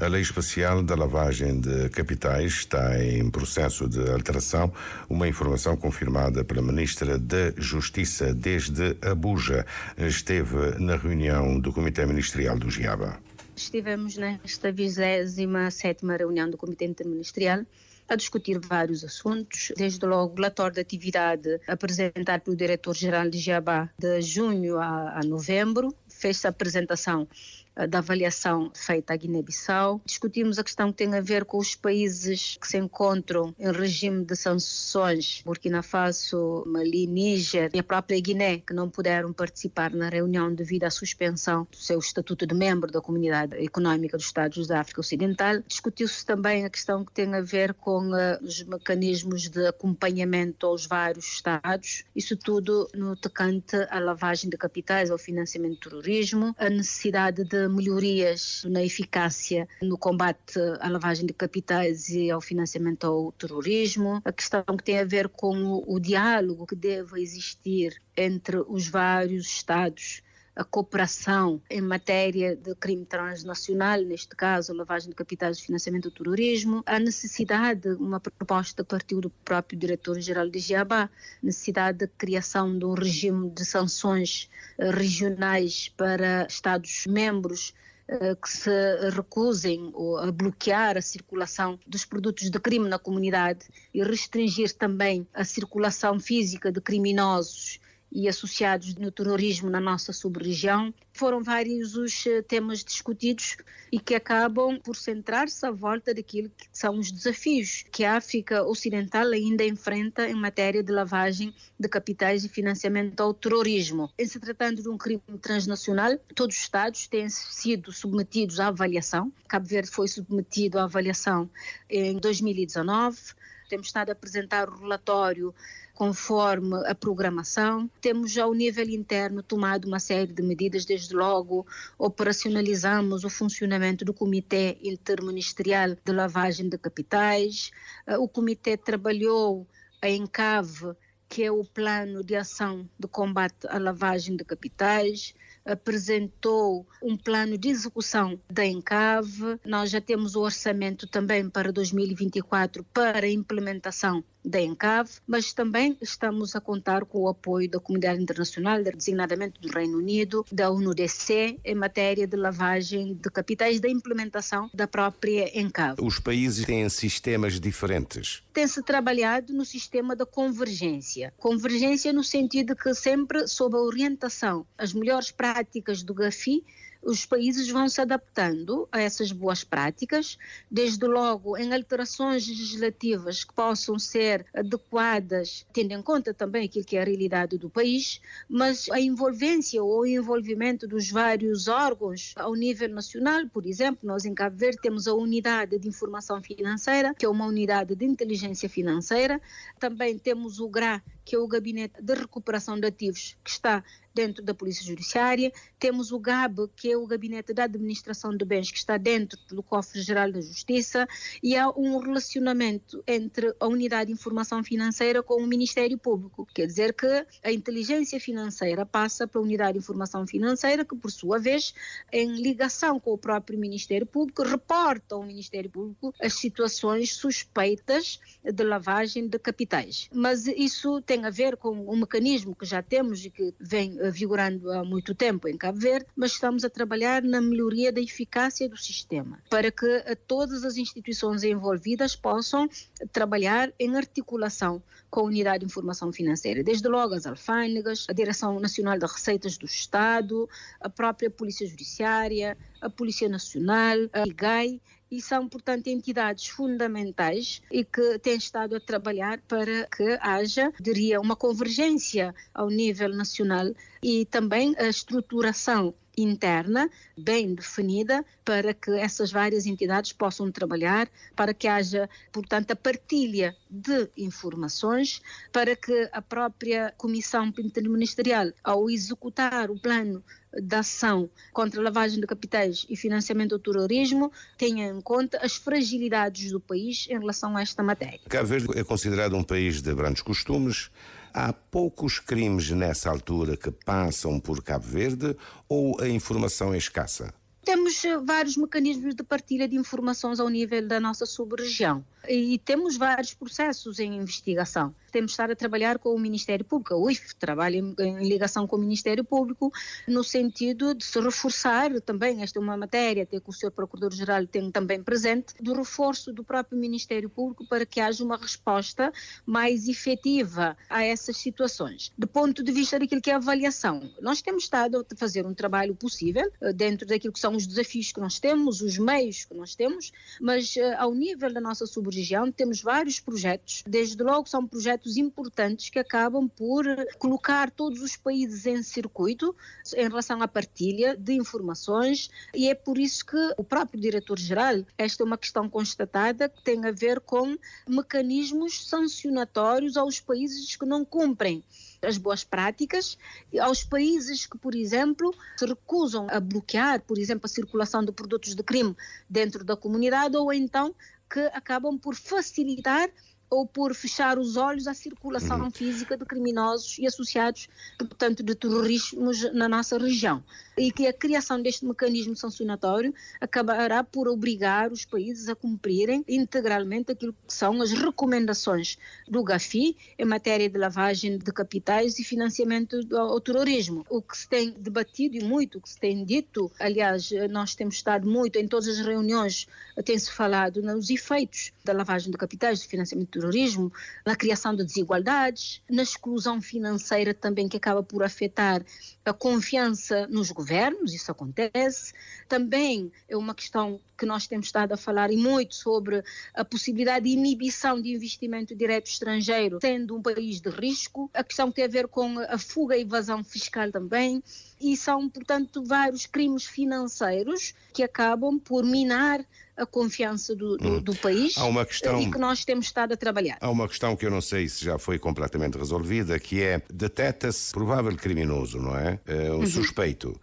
A lei especial da lavagem de capitais está em processo de alteração, uma informação confirmada pela Ministra da Justiça desde Abuja. Esteve na reunião do Comitê Ministerial do GIABA. Estivemos nesta 27ª reunião do Comitê Interministerial a discutir vários assuntos, desde logo o relatório de atividade apresentado pelo Diretor-Geral de GIABA de junho a novembro. Fez-se a apresentação da avaliação feita à Guiné-Bissau. Discutimos a questão que tem a ver com os países que se encontram em regime de sanções, Burkina Faso, Mali, Níger e a própria Guiné, que não puderam participar na reunião devido à suspensão do seu estatuto de membro da Comunidade Económica dos Estados da África Ocidental. Discutiu-se também a questão que tem a ver com os mecanismos de acompanhamento aos vários Estados, isso tudo no tocante à lavagem de capitais, ao financiamento do terrorismo, a necessidade de melhorias na eficácia no combate à lavagem de capitais e ao financiamento ao terrorismo, a questão que tem a ver com o diálogo que deve existir entre os vários Estados, a cooperação em matéria de crime transnacional, neste caso, a lavagem de capitais e financiamento do terrorismo, a necessidade, uma proposta que partiu do próprio Diretor-Geral de GIABA, necessidade de criação de um regime de sanções regionais para Estados-membros que se recusem a bloquear a circulação dos produtos de crime na comunidade e restringir também a circulação física de criminosos e associados no terrorismo na nossa sub-região. Foram vários os temas discutidos e que acabam por centrar-se à volta daquilo que são os desafios que a África Ocidental ainda enfrenta em matéria de lavagem de capitais e financiamento ao terrorismo. Em se tratando de um crime transnacional, todos os Estados têm sido submetidos à avaliação. Cabo Verde foi submetido à avaliação em 2019. Temos estado a apresentar o relatório conforme a programação. Temos ao nível interno tomado uma série de medidas, desde logo operacionalizamos o funcionamento do Comitê Interministerial de Lavagem de Capitais. O Comitê trabalhou a ENCAV, que é o Plano de Ação de Combate à Lavagem de Capitais, apresentou um plano de execução da ENCAV. Nós já temos o orçamento também para 2024 para a implementação da ENCAV, mas também estamos a contar com o apoio da comunidade internacional, designadamente do Reino Unido, da ONU-DC, em matéria de lavagem de capitais, da implementação da própria ENCAV. Os países têm sistemas diferentes. Tem-se trabalhado no sistema da convergência. Convergência no sentido que sempre sob a orientação, as melhores práticas do GAFI, os países vão se adaptando a essas boas práticas, desde logo em alterações legislativas que possam ser adequadas, tendo em conta também aquilo que é a realidade do país, mas a envolvência ou o envolvimento dos vários órgãos ao nível nacional. Por exemplo, nós em Cabo Verde temos a Unidade de Informação Financeira, que é uma unidade de inteligência financeira. Também temos o GRA, que é o Gabinete de Recuperação de Ativos, que está dentro da Polícia Judiciária. Temos o GAB, que é o Gabinete da Administração de Bens, que está dentro do Cofre-Geral da Justiça, e há um relacionamento entre a Unidade de Informação Financeira com o Ministério Público. Quer dizer que a inteligência financeira passa para a Unidade de Informação Financeira, que por sua vez, em ligação com o próprio Ministério Público, reporta ao Ministério Público as situações suspeitas de lavagem de capitais. Mas isso tem a ver com um mecanismo que já temos e que vem vigorando há muito tempo em Cabo Verde, mas estamos a trabalhar na melhoria da eficácia do sistema, para que todas as instituições envolvidas possam trabalhar em articulação com a Unidade de Informação Financeira, desde logo as alfândegas, a Direção Nacional de Receitas do Estado, a própria Polícia Judiciária, a Polícia Nacional, a IGAI, e são, portanto, entidades fundamentais e que têm estado a trabalhar para que haja, diria, uma convergência ao nível nacional e também a estruturação interna bem definida para que essas várias entidades possam trabalhar, para que haja, portanto, a partilha de informações, para que a própria Comissão Interministerial, ao executar o plano de ação contra a lavagem de capitais e financiamento do terrorismo, tenha em conta as fragilidades do país em relação a esta matéria. Cabo Verde é considerado um país de grandes costumes. Há poucos crimes nessa altura que passam por Cabo Verde ou a informação é escassa? Temos vários mecanismos de partilha de informações ao nível da nossa sub-região e temos vários processos em investigação. Temos estado a trabalhar com o Ministério Público, o IFE trabalha em ligação com o Ministério Público no sentido de se reforçar também, esta é uma matéria até que o Sr. Procurador-Geral tem também presente, do reforço do próprio Ministério Público para que haja uma resposta mais efetiva a essas situações. Do ponto de vista daquilo que é a avaliação, nós temos estado a fazer um trabalho possível dentro daquilo que são os desafios que nós temos, os meios que nós temos, mas ao nível da nossa sub-região temos vários projetos, desde logo são projetos importantes que acabam por colocar todos os países em circuito em relação à partilha de informações e é por isso que o próprio Diretor-Geral, esta é uma questão constatada que tem a ver com mecanismos sancionatórios aos países que não cumprem as boas práticas, aos países que, por exemplo, se recusam a bloquear, por exemplo, a circulação de produtos de crime dentro da comunidade ou então que acabam por facilitar ou por fechar os olhos à circulação física de criminosos e associados, portanto, de terrorismos na nossa região. E que a criação deste mecanismo sancionatório acabará por obrigar os países a cumprirem integralmente aquilo que são as recomendações do GAFI em matéria de lavagem de capitais e financiamento ao terrorismo. O que se tem debatido e muito, o que se tem dito, aliás, nós temos estado muito em todas as reuniões, tem-se falado nos efeitos da lavagem de capitais, do financiamento do terrorismo, na criação de desigualdades, na exclusão financeira também que acaba por afetar a confiança nos governos, isso acontece. Também é uma questão que nós temos estado a falar e muito sobre a possibilidade de inibição de investimento direto estrangeiro, sendo um país de risco. A questão que tem a ver com a fuga e evasão fiscal também. E são, portanto, vários crimes financeiros que acabam por minar a confiança do país e que nós temos estado a trabalhar. Há uma questão que eu não sei se já foi completamente resolvida, que é, detecta-se provável criminoso, não é? Um suspeito.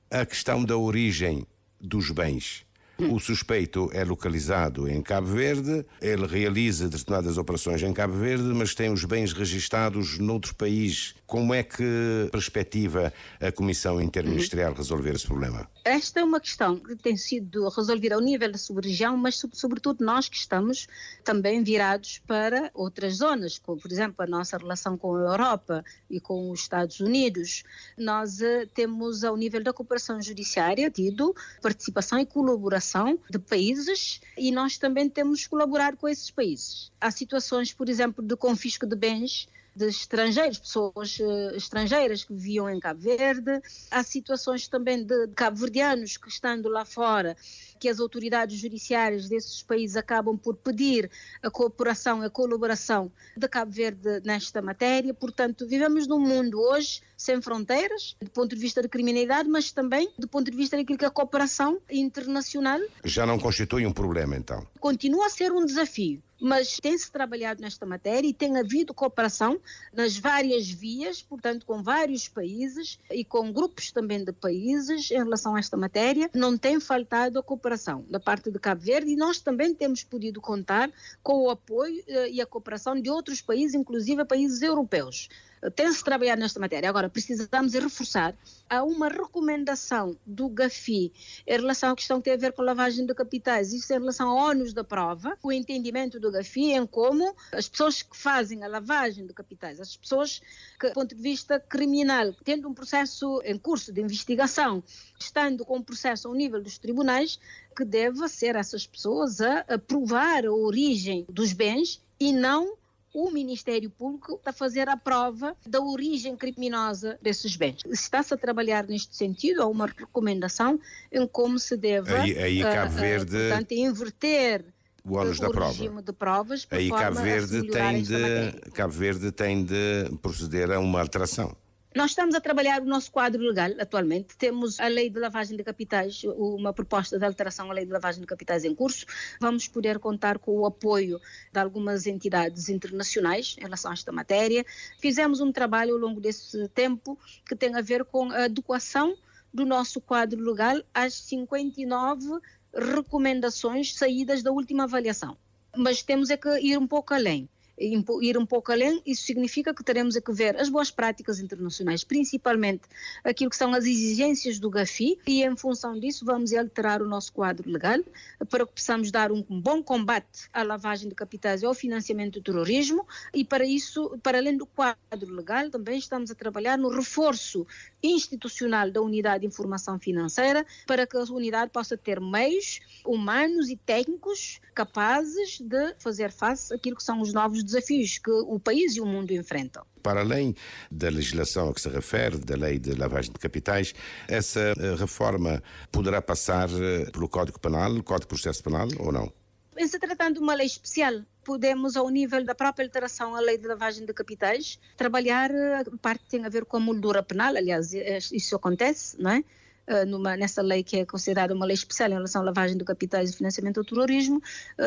A questão da origem dos bens. O suspeito é localizado em Cabo Verde, ele realiza determinadas operações em Cabo Verde, mas tem os bens registados noutro país. Como é que perspectiva a Comissão Interministerial resolver esse problema? Esta é uma questão que tem sido resolvida ao nível da sub-região, mas sobretudo nós que estamos também virados para outras zonas, como por exemplo a nossa relação com a Europa e com os Estados Unidos. Nós temos ao nível da cooperação judiciária tido participação e colaboração de países e nós também temos colaborado com esses países. Há situações, por exemplo, de confisco de bens de estrangeiros, pessoas estrangeiras que viviam em Cabo Verde. Há situações também de cabo-verdianos que, estando lá fora, que as autoridades judiciárias desses países acabam por pedir a cooperação, a colaboração de Cabo Verde nesta matéria. Portanto, vivemos num mundo hoje sem fronteiras, do ponto de vista da criminalidade, mas também do ponto de vista daquilo que é a cooperação internacional. Já não constitui um problema, então? Continua a ser um desafio, mas tem-se trabalhado nesta matéria e tem havido cooperação nas várias vias, portanto, com vários países e com grupos também de países em relação a esta matéria. Não tem faltado a cooperação da parte de Cabo Verde e nós também temos podido contar com o apoio e a cooperação de outros países, inclusive países europeus. Tem-se trabalhado nesta matéria. Agora, precisamos reforçar. Há uma recomendação do GAFI em relação à questão que tem a ver com lavagem de capitais, isso em relação ao ónus da prova, o entendimento do GAFI em como as pessoas que fazem a lavagem de capitais, as pessoas que, do ponto de vista criminal, tendo um processo em curso de investigação, estando com um processo ao nível dos tribunais, que deve ser essas pessoas a provar a origem dos bens e não o Ministério Público a fazer a prova da origem criminosa desses bens. Está-se a trabalhar neste sentido, há uma recomendação em como se deve Cabo Verde, portanto, inverter o ónus da prova. Regime de provas. Aí Cabo Verde tem de proceder a uma alteração. Nós estamos a trabalhar o nosso quadro legal atualmente. Temos a lei de lavagem de capitais, uma proposta de alteração à lei de lavagem de capitais em curso. Vamos poder contar com o apoio de algumas entidades internacionais em relação a esta matéria. Fizemos um trabalho ao longo desse tempo que tem a ver com a adequação do nosso quadro legal às 59 recomendações saídas da última avaliação. Mas temos é que ir um pouco além. ir um pouco além. Isso significa que teremos que ver as boas práticas internacionais, principalmente aquilo que são as exigências do GAFI, e em função disso vamos alterar o nosso quadro legal para que possamos dar um bom combate à lavagem de capitais e ao financiamento do terrorismo, e para isso, para além do quadro legal, também estamos a trabalhar no reforço institucional da unidade de informação financeira para que a unidade possa ter meios humanos e técnicos capazes de fazer face àquilo que são os novos desafios que o país e o mundo enfrentam. Para além da legislação a que se refere, da lei de lavagem de capitais, essa reforma poderá passar pelo Código Penal, Código de Processo Penal ou não? Em se tratando de uma lei especial, podemos, ao nível da própria alteração à lei de lavagem de capitais, trabalhar a parte que tem a ver com a moldura penal. Aliás, isso acontece, não é? Nessa lei que é considerada uma lei especial em relação à lavagem de capitais e financiamento do terrorismo,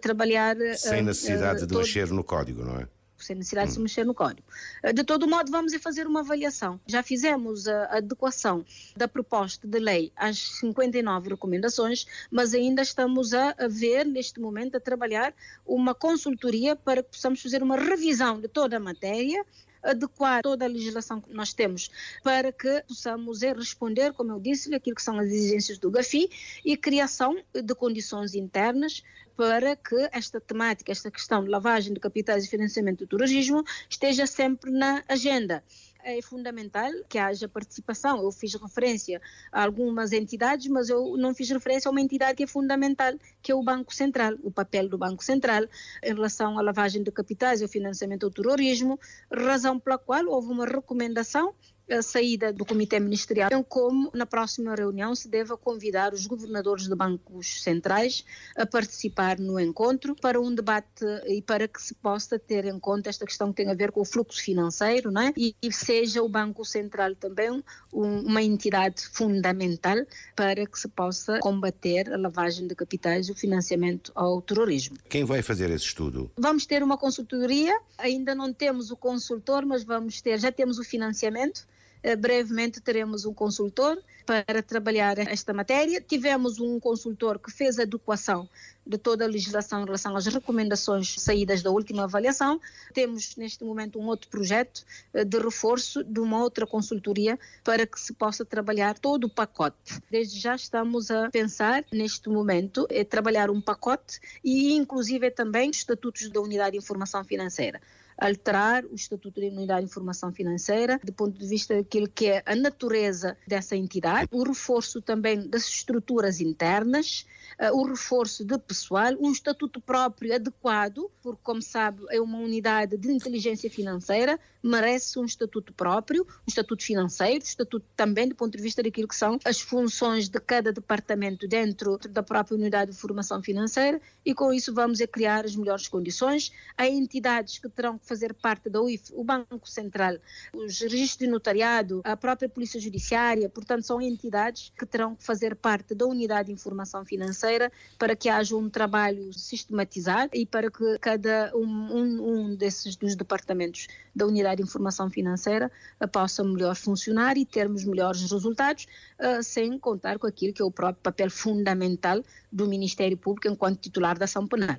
trabalhar... Sem necessidade de mexer no código, não é? Sem necessidade de se mexer no código. De todo modo, vamos fazer uma avaliação. Já fizemos a adequação da proposta de lei às 59 recomendações, mas ainda estamos a ver, neste momento, a trabalhar uma consultoria para que possamos fazer uma revisão de toda a matéria, adequar toda a legislação que nós temos para que possamos responder, como eu disse, aquilo que são as exigências do GAFI e criação de condições internas para que esta temática, esta questão de lavagem de capitais e financiamento do terrorismo esteja sempre na agenda. É fundamental que haja participação. Eu fiz referência a algumas entidades, mas eu não fiz referência a uma entidade que é fundamental, que é o Banco Central, o papel do Banco Central em relação à lavagem de capitais e ao financiamento do terrorismo, razão pela qual houve uma recomendação a saída do Comitê Ministerial, como na próxima reunião se deva convidar os governadores de bancos centrais a participar no encontro para um debate e para que se possa ter em conta esta questão que tem a ver com o fluxo financeiro, não é? E seja o Banco Central também uma entidade fundamental para que se possa combater a lavagem de capitais e o financiamento ao terrorismo. Quem vai fazer esse estudo? Vamos ter uma consultoria, ainda não temos o consultor, mas já temos o financiamento. Brevemente teremos um consultor para trabalhar esta matéria. Tivemos um consultor que fez a adequação de toda a legislação em relação às recomendações saídas da última avaliação. Temos neste momento um outro projeto de reforço de uma outra consultoria para que se possa trabalhar todo o pacote. Desde já estamos a pensar neste momento trabalhar um pacote e inclusive também os estatutos da Unidade de Informação Financeira. Alterar o Estatuto da Unidade de Informação Financeira, do ponto de vista daquilo que é a natureza dessa entidade, o reforço também das estruturas internas, o reforço de pessoal, um estatuto próprio adequado, porque, como sabe, é uma unidade de inteligência financeira, merece um estatuto próprio, um estatuto financeiro, estatuto também do ponto de vista daquilo que são as funções de cada departamento dentro da própria unidade de formação financeira, e com isso vamos criar as melhores condições. Há entidades que terão que fazer parte da UIF, o Banco Central, os registros de notariado, a própria Polícia Judiciária, portanto são entidades que terão que fazer parte da unidade de informação financeira para que haja um trabalho sistematizado e para que cada um desses dos departamentos da unidade de informação financeira possa melhor funcionar e termos melhores resultados, sem contar com aquilo que é o próprio papel fundamental do Ministério Público enquanto titular da ação penal.